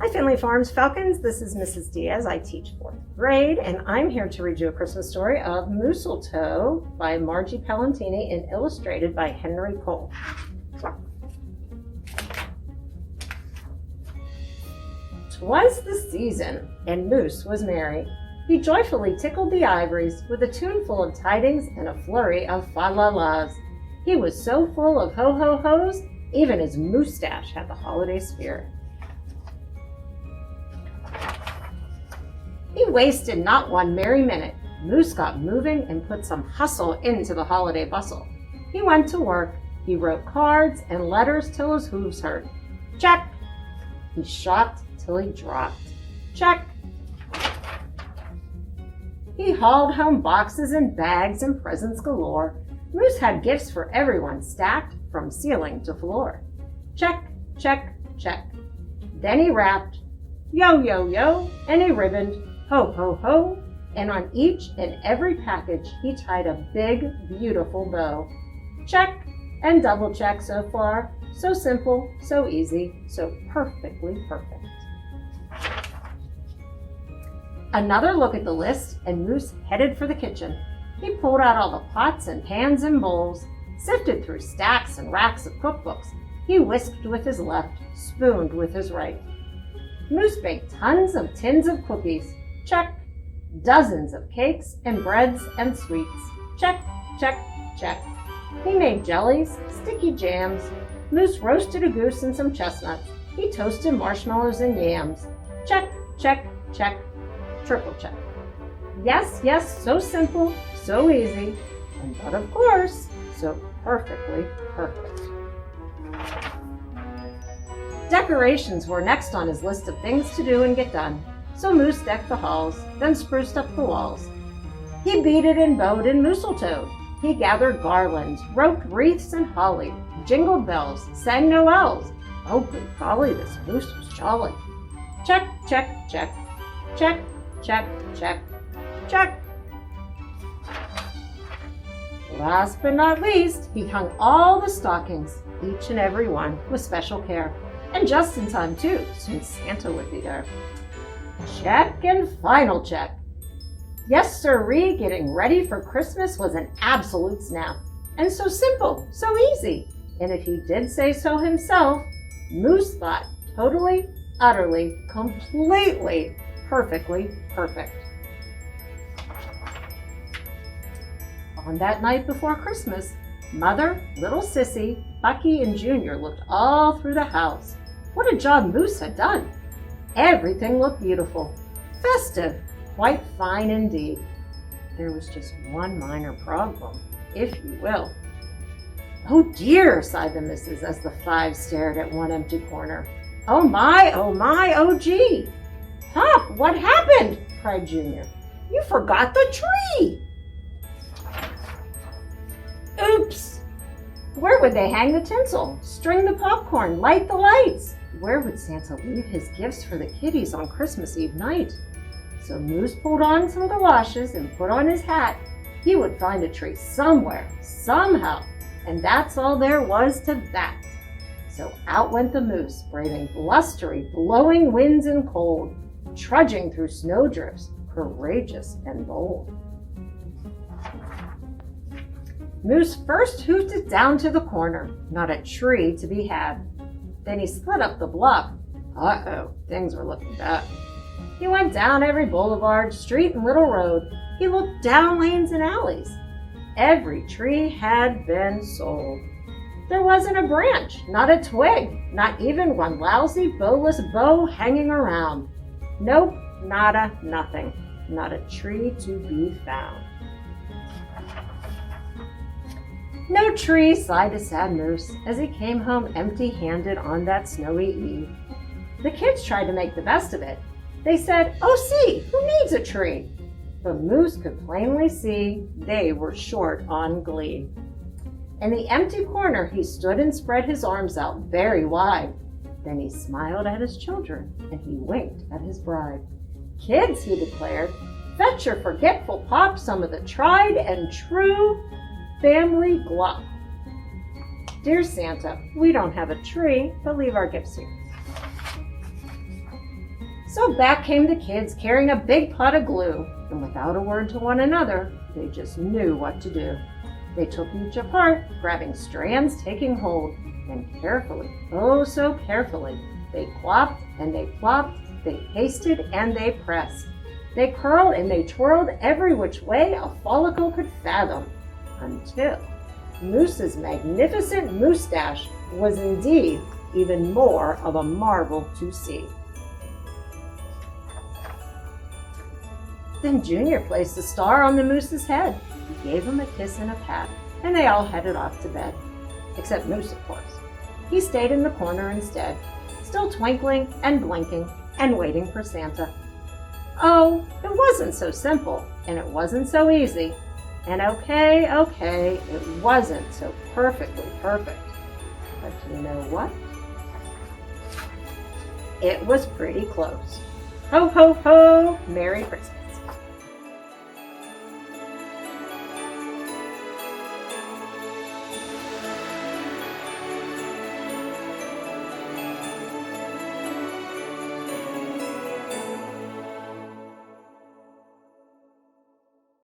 Hi, Finley Farms Falcons. This is Mrs. Diaz. I teach 4th grade, and I'm here to read you a Christmas story of Mooseltoe by Margie Palantini and illustrated by Henry Cole. 'Twas the season, and Moose was merry. He joyfully tickled the ivories with a tune full of tidings and a flurry of fa-la-las. He was so full of ho-ho-hos, even his moustache had the holiday spirit. He wasted not one merry minute. Moose got moving and put some hustle into the holiday bustle. He went to work. He wrote cards and letters till his hooves hurt. Check! He shopped till he dropped. Check! He hauled home boxes and bags and presents galore. Moose had gifts for everyone stacked from ceiling to floor. Check, check, check. Then he wrapped, yo, yo, yo, and he ribboned, ho, ho, ho, and on each and every package he tied a big, beautiful bow. Check and double check so far. So simple, so easy, so perfectly perfect. Another look at the list, and Moose headed for the kitchen. He pulled out all the pots and pans and bowls, sifted through stacks and racks of cookbooks. He whisked with his left, spooned with his right. Moose baked tons of tins of cookies. Check. Dozens of cakes and breads and sweets. Check, check, check. He made jellies, sticky jams. Moose roasted a goose and some chestnuts. He toasted marshmallows and yams. Check, check, check. Triple check. Yes, yes, so simple, so easy, but of course, so perfectly perfect. Decorations were next on his list of things to do and get done, so Moose decked the halls, then spruced up the walls. He beaded and bowed and Mooseltoed. He gathered garlands, roped wreaths and holly, jingled bells, sang noels. Oh, good golly, this Moose was jolly. Check, check, check, check, check, check, check. Last but not least, he hung all the stockings, each and every one, with special care. And just in time, too, soon Santa would be there. Check and final check. Yes, sirree, getting ready for Christmas was an absolute snap. And so simple, so easy. And if he did say so himself, Moose thought totally, utterly, completely, perfectly perfect. On that night before Christmas, Mother, little Sissy, Bucky, and Junior looked all through the house. What a job Moose had done! Everything looked beautiful, festive, quite fine indeed. There was just one minor problem, if you will. Oh dear, sighed the missus as the 5 stared at one empty corner. Oh my, oh gee! Pop, what happened? Cried Junior. You forgot the tree! Oops! Where would they hang the tinsel, string the popcorn, light the lights? Where would Santa leave his gifts for the kiddies on Christmas Eve night? So Moose pulled on some galoshes and put on his hat. He would find a tree somewhere, somehow, and that's all there was to that. So out went the Moose, braving blustery, blowing winds and cold, trudging through snowdrifts, courageous and bold. Moose first hoofed it down to the corner, not a tree to be had. Then he slid up the bluff. Uh-oh, things were looking bad. He went down every boulevard, street, and little road. He looked down lanes and alleys. Every tree had been sold. There wasn't a branch, not a twig, not even one lousy, bowless bough hanging around. Nope, nada, nothing. Not a tree to be found. No tree, sighed a sad Moose as he came home empty-handed on that snowy eve. The kids tried to make the best of it. They said, oh, see, who needs a tree? But Moose could plainly see they were short on glee. In the empty corner, he stood and spread his arms out very wide. Then he smiled at his children, and he winked at his bride. Kids, he declared, fetch your forgetful pop some of the tried and true family glop. Dear Santa, we don't have a tree, but leave our gifts here. So back came the kids carrying a big pot of glue, and without a word to one another, they just knew what to do. They took each apart, grabbing strands, taking hold, and carefully, oh so carefully, they plopped and they plopped, they pasted and they pressed. They curled and they twirled every which way a follicle could fathom, until Moose's magnificent moustache was indeed even more of a marvel to see. Then Junior placed a star on the moose's head. He gave him a kiss and a pat, and they all headed off to bed. Except Moose, of course. He stayed in the corner instead, still twinkling and blinking and waiting for Santa. Oh, it wasn't so simple, and it wasn't so easy. And okay, it wasn't so perfectly perfect. But you know what? It was pretty close. Ho, ho, ho! Merry Christmas.